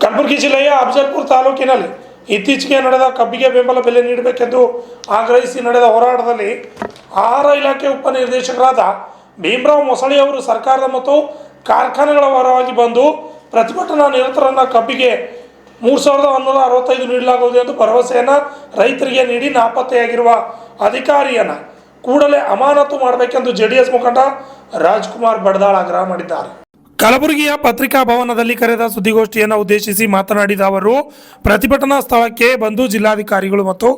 ಕಲಬುರಗಿ ಜಿಲ್ಲೆಯ ಅಫಜಲ್ಪುರ ತಾಲೂಕಿನಲ್ಲಿ ಇತ್ತೀಚೆಗೆ ನಡೆದ ಕಬ್ಬಿಗೆ ಬೆಂಬಲ ಬೆಲೆ ನೀಡಬೇಕೆಂದು ಆಗ್ರಹಿಸಿ ನಡೆದ ಹೋರಾಟದಲ್ಲಿ ಆಹಾರ ಇಲಾಖೆ ಉಪನಿರ್ದೇಶಕರಾದ ಭೀಮರಾವ್ ಮೊಸಳಿ ಅವರು ಸರ್ಕಾರದ ಮತ್ತು ಕಾರ್ಖಾನೆಗಳ ಪರವಾಗಿ ಬಂದು ಪ್ರತಿಭಟನಾ ನಿರತರನ್ನು ಕಬ್ಬಿಗೆ 3165 ನೀಡಲಾಗುವುದು ಎಂದು ಭರವಸೆಯನ್ನು ರೈತರಿಗೆ ನೀಡಿ ನಾಪತ್ತೆಯಾಗಿರುವ ಅಧಿಕಾರಿಯನ್ನು ಕೂಡಲೇ ಅಮಾನತು ಮಾಡಬೇಕೆಂದು ಜೆಡಿಎಸ್ ಮುಖಂಡ ರಾಜ್ಕುಮಾರ್ ಬಡದಾಳ ಆಗ್ರಹ ಮಾಡಿದ್ದಾರೆ. ಕಲಬುರಗಿಯ ಪತ್ರಿಕಾ ಭವನದಲ್ಲಿ ಕರೆದ ಸುದ್ದಿಗೋಷ್ಠಿಯನ್ನು ಉದ್ದೇಶಿಸಿ ಮಾತನಾಡಿದ ಅವರು, ಪ್ರತಿಭಟನಾ ಸ್ಥಳಕ್ಕೆ ಬಂದು ಜಿಲ್ಲಾಧಿಕಾರಿಗಳು ಮತ್ತು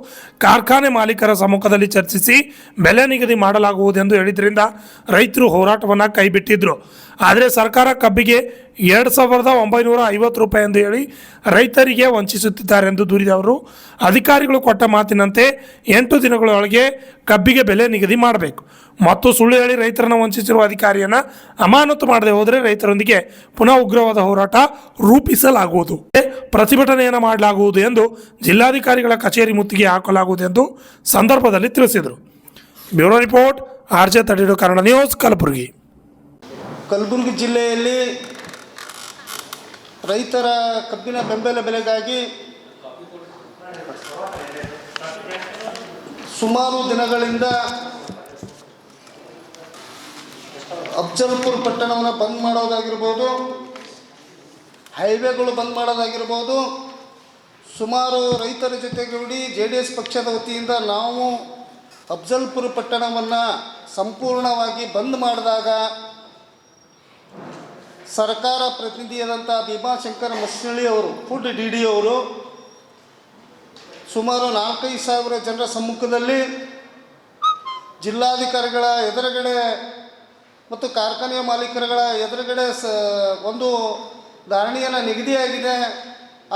ಕಾರ್ಖಾನೆ ಮಾಲೀಕರ ಸಮ್ಮುಖದಲ್ಲಿ ಚರ್ಚಿಸಿ ಬೆಲೆ ನಿಗದಿ ಮಾಡಲಾಗುವುದೆಂದು ಹೇಳಿದ್ರಿಂದ ರೈತರು ಹೋರಾಟವನ್ನು ಕೈಬಿಟ್ಟಿದ್ರು. ಆದರೆ ಸರ್ಕಾರ ಕಬ್ಬಿಗೆ 2950 ರೂಪಾಯಿ ಎಂದು ಹೇಳಿ ರೈತರಿಗೆ ವಂಚಿಸುತ್ತಿದ್ದಾರೆ ಎಂದು ದೂರಿದವರು, ಅಧಿಕಾರಿಗಳು ಕೊಟ್ಟ ಮಾತಿನಂತೆ 8 ದಿನಗಳೊಳಗೆ ಕಬ್ಬಿಗೆ ಬೆಲೆ ನಿಗದಿ ಮಾಡಬೇಕು ಮತ್ತು ಸುಳ್ಳು ಹೇಳಿ ರೈತರನ್ನು ವಂಚಿಸಿರುವ ಅಧಿಕಾರಿಯನ್ನು ಅಮಾನತು ಮಾಡದೆ ಹೋದರೆ ರೈತರೊಂದಿಗೆ ಪುನಃ ಉಗ್ರವಾದ ಹೋರಾಟ ರೂಪಿಸಲಾಗುವುದು, ಪ್ರತಿಭಟನೆಯನ್ನು ಮಾಡಲಾಗುವುದು ಎಂದು ಜಿಲ್ಲಾಧಿಕಾರಿಗಳ ಕಚೇರಿ ಮುತ್ತಿಗೆ ಹಾಕಲಾಗುವುದು ಎಂದು ಸಂದರ್ಭದಲ್ಲಿ ತಿಳಿಸಿದರು. Bureau report, RJ 32 Kannada news, Kalaburagi. Kalaburagi ಜಿಲ್ಲೆಯಲ್ಲಿ ರೈತರ ಕಬ್ಬಿನ ಬೆಂಬಲ ಬೆಲೆಗಾಗಿ ಸುಮಾರು ದಿನಗಳಿಂದ ಅಫಜಲ್ಪುರ ಪಟ್ಟಣವನ್ನು ಬಂದ್ ಮಾಡೋದಾಗಿರ್ಬೋದು, ಹೈವೇಗಳು ಬಂದ್ ಮಾಡೋದಾಗಿರ್ಬೋದು, ಸುಮಾರು ರೈತರ ಜೊತೆಗೂಡಿ JDS ಪಕ್ಷದ ವತಿಯಿಂದ ನಾವು ಅಫಜಲ್ಪುರ ಪಟ್ಟಣವನ್ನು ಸಂಪೂರ್ಣವಾಗಿ ಬಂದ್ ಮಾಡಿದಾಗ ಸರ್ಕಾರ ಪ್ರತಿನಿಧಿಯಾದಂಥ ಭೀಮಾಶಂಕರ ಮಸ್ನಳ್ಳಿ ಅವರು, ಫುಡ್ DD ಅವರು ಸುಮಾರು 4-5 ಸಾವಿರ ಜನರ ಸಮ್ಮುಖದಲ್ಲಿ ಜಿಲ್ಲಾಧಿಕಾರಿಗಳ ಎದುರುಗಡೆ ಮತ್ತು ಕಾರ್ಖಾನೆಯ ಮಾಲೀಕರುಗಳ ಎದುರುಗಡೆ ಒಂದು ಧಾರಣೆಯನ್ನು ನಿಗದಿಯಾಗಿದೆ.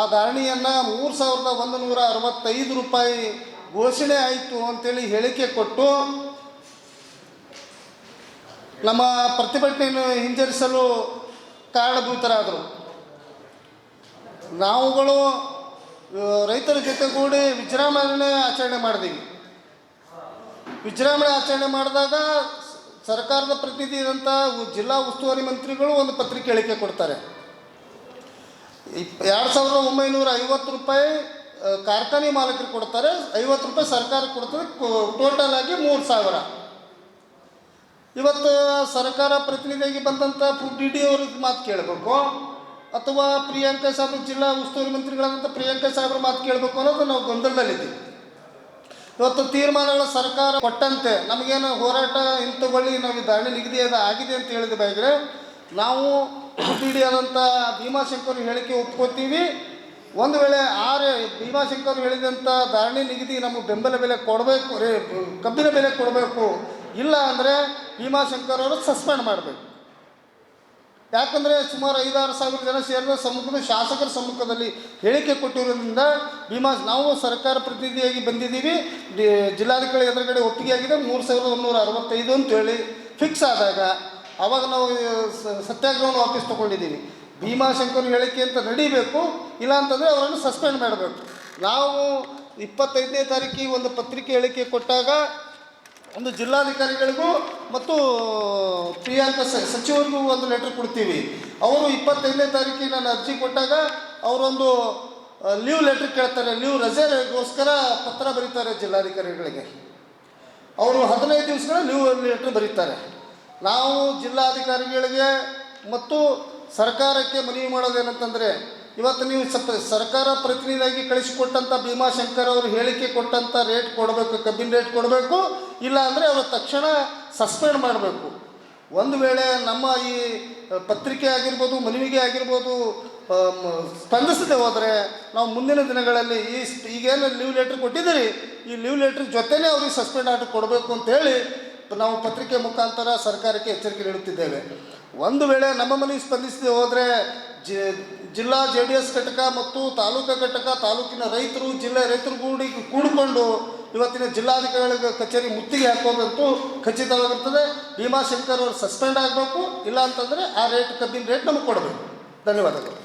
ಆ ಧಾರಣೆಯನ್ನು 3165 ರೂಪಾಯಿ ಘೋಷಣೆ ಆಯಿತು ಅಂತೇಳಿ ಹೇಳಿಕೆ ಕೊಟ್ಟು ನಮ್ಮ ಪ್ರತಿಭಟನೆಯನ್ನು ಹಿಂಜರಿಸಲು ಕಾರಣಭೂತರಾದರು. ನಾವುಗಳು ರೈತರ ಜೊತೆಗೂಡಿ ವಿಜೃಂಭಣೆ ಆಚರಣೆ ಮಾಡಿದೀವಿ. ವಿಜೃಂಭಣೆ ಆಚರಣೆ ಮಾಡಿದಾಗ ಸರ್ಕಾರದ ಪ್ರತಿನಿಧಿಯಾದಂಥ ಜಿಲ್ಲಾ ಉಸ್ತುವಾರಿ ಮಂತ್ರಿಗಳು ಒಂದು ಪತ್ರಿಕೆ ಹೇಳಿಕೆ ಕೊಡ್ತಾರೆ. 2950 ರೂಪಾಯಿ ಕಾರ್ಖಾನೆ ಮಾಲೀಕರು ಕೊಡ್ತಾರೆ, 50 ರೂಪಾಯಿ ಸರ್ಕಾರ ಕೊಡ್ತದೆ, ಟೋಟಲ್ ಆಗಿ 3000. ಇವತ್ತು ಸರ್ಕಾರ ಪ್ರತಿನಿಧಿಯಾಗಿ ಬಂದಂಥ ಫುಡ್ DD ಅವ್ರಿಗೆ ಮಾತು ಕೇಳಬೇಕು ಅಥವಾ ಪ್ರಿಯಾಂಕಾ ಸಾಹೇಬ್ ಜಿಲ್ಲಾ ಉಸ್ತುವಾರಿ ಮಂತ್ರಿಗಳಾದಂಥ ಪ್ರಿಯಾಂಕಾ ಸಾಹೇಬ್ರ ಮಾತು ಕೇಳಬೇಕು ಅನ್ನೋದು ನಾವು ಗೊಂದಲದಲ್ಲಿದ್ದೀವಿ. ಇವತ್ತು ತೀರ್ಮಾನಗಳ ಸರ್ಕಾರ ಕೊಟ್ಟಂತೆ ನಮಗೇನು ಹೋರಾಟ ಹಿಂದೆ ತಗೊಳ್ಳಿ, ನಾವು ಈ ಧಾರಣೆ ನಿಗದಿ ಆಗಿದೆ ಅಂತ ಹೇಳಿದ ಬಗ್ಗೆ ನಾವು ಫುಡ್ DD ಆದಂಥ ಭೀಮಾಶಂಕರ್ ಹೇಳಿಕೆ ಒಪ್ಕೋತೀವಿ. ಒಂದು ವೇಳೆ ಭೀಮಾಶಂಕರ್ ಹೇಳಿದಂಥ ಧಾರಣೆ ನಿಗದಿ ನಮಗೆ ಬೆಂಬಲ ಬೆಲೆ ಕೊಡಬೇಕು, ಕಬ್ಬಿನ ಬೆಲೆ ಕೊಡಬೇಕು, ಇಲ್ಲ ಅಂದರೆ ಭೀಮಾಶಂಕರ್ ಅವರು ಸಸ್ಪೆಂಡ್ ಮಾಡಬೇಕು. ಯಾಕಂದರೆ ಸುಮಾರು 5-6 ಸಾವಿರ ಜನ ಸೇರಿದ ಸಮ್ಮುಖದ ಶಾಸಕರ ಸಮ್ಮುಖದಲ್ಲಿ ಹೇಳಿಕೆ ಕೊಟ್ಟಿರೋದ್ರಿಂದ ನಾವು ಸರ್ಕಾರ ಪ್ರತಿನಿಧಿಯಾಗಿ ಬಂದಿದ್ದೀವಿ. ಜಿಲ್ಲಾಧಿಕಾರಿ ಎದುರುಗಡೆ ಒಪ್ಪಿಗೆ ಆಗಿದೆ 3165 ಅಂತೇಳಿ ಫಿಕ್ಸ್ ಆದಾಗ ಆವಾಗ ನಾವು ಸತ್ಯಾಗ್ರಹವನ್ನು ವಾಪಸ್ ತೊಗೊಂಡಿದ್ದೀವಿ. ಭೀಮಾಶಂಕರ್ ಹೇಳಿಕೆ ಅಂತ ನಡೀಬೇಕು, ಇಲ್ಲ ಅಂತಂದರೆ ಅವರನ್ನು ಸಸ್ಪೆಂಡ್ ಮಾಡಬೇಕು. ನಾವು 25ನೇ ತಾರೀಕಿಗೆ ಒಂದು ಪತ್ರಿಕೆ ಹೇಳಿಕೆ ಕೊಟ್ಟಾಗ ಒಂದು ಜಿಲ್ಲಾಧಿಕಾರಿಗಳಿಗೂ ಮತ್ತು ಪ್ರಿಯಾಂಕಾ ಸಚಿವರಿಗೂ ಒಂದು ಲೆಟರ್ ಕೊಡ್ತೀವಿ. ಅವರು 25ನೇ ತಾರೀಕಿಗೆ ನಾನು ಅರ್ಜಿ ಕೊಟ್ಟಾಗ ಅವರೊಂದು ಲೀವ್ ಲೆಟ್ರ್ ಕೇಳ್ತಾರೆ, ಲೀವ್ ರಜೆಗೋಸ್ಕರ ಪತ್ರ ಬರೀತಾರೆ ಜಿಲ್ಲಾಧಿಕಾರಿಗಳಿಗೆ. ಅವರು 15 ದಿವಸಗಳ ಲೀವ್ ಲೆಟ್ರ್ ಬರೀತಾರೆ. ನಾವು ಜಿಲ್ಲಾಧಿಕಾರಿಗಳಿಗೆ ಮತ್ತು ಸರ್ಕಾರಕ್ಕೆ ಮನವಿ ಮಾಡೋದೇನಂತಂದರೆ, ಇವತ್ತು ನೀವು ಸರ್ಕಾರ ಪ್ರತಿನಿಧಿಯಾಗಿ ಕಳಿಸಿಕೊಟ್ಟಂಥ ಭೀಮಾಶಂಕರ್ ಅವರು ಹೇಳಿಕೆ ಕೊಟ್ಟಂಥ ರೇಟ್ ಕೊಡಬೇಕು, ಕಬ್ಬಿನ ರೇಟ್ ಕೊಡಬೇಕು, ಇಲ್ಲ ಅಂದರೆ ಅವರು ತಕ್ಷಣ ಸಸ್ಪೆಂಡ್ ಮಾಡಬೇಕು. ಒಂದು ವೇಳೆ ನಮ್ಮ ಈ ಪತ್ರಿಕೆ ಆಗಿರ್ಬೋದು, ಮನವಿಗೆ ಆಗಿರ್ಬೋದು ಸ್ಪಂದಿಸದೆ ಹೋದರೆ ನಾವು ಮುಂದಿನ ದಿನಗಳಲ್ಲಿ ಈಗೇನು ಲೀವ್ ಲೆಟ್ರ್ ಕೊಟ್ಟಿದ್ದೀರಿ, ಈ ಲೀವ್ ಲೆಟ್ರ್ ಜೊತೆನೇ ಅವ್ರಿಗೆ ಸಸ್ಪೆಂಡ್ ಆರ್ಡರ್ ಕೊಡಬೇಕು ಅಂತೇಳಿ ನಾವು ಪತ್ರಿಕೆ ಮುಖಾಂತರ ಸರ್ಕಾರಕ್ಕೆ ಎಚ್ಚರಿಕೆ ನೀಡುತ್ತಿದ್ದೇವೆ. ಒಂದು ವೇಳೆ ನಮ್ಮ ಮನವಿ ಸ್ಪಂದಿಸದೆ ಹೋದರೆ ಜಿಲ್ಲಾ JDS ಘಟಕ ಮತ್ತು ತಾಲೂಕಾ ಘಟಕ, ತಾಲೂಕಿನ ರೈತರು, ಜಿಲ್ಲೆ ರೈತರು ಕೂಡಿಕೊಂಡು ಇವತ್ತಿನ ಜಿಲ್ಲಾಧಿಕಾರಿಗಳ ಕಚೇರಿ ಮುತ್ತಿಗೆ ಹಾಕೋದಂತೂ ಖಚಿತವಾಗಿರ್ತದೆ. ಭೀಮಾಶಂಕರ್ ಅವರು ಸಸ್ಪೆಂಡ್ ಆಗಬೇಕು, ಇಲ್ಲ ಅಂತಂದರೆ ಆ ಕಬ್ಬಿನ ರೇಟ್ ನಮಗೆ ಕೊಡಬೇಕು. ಧನ್ಯವಾದಗಳು.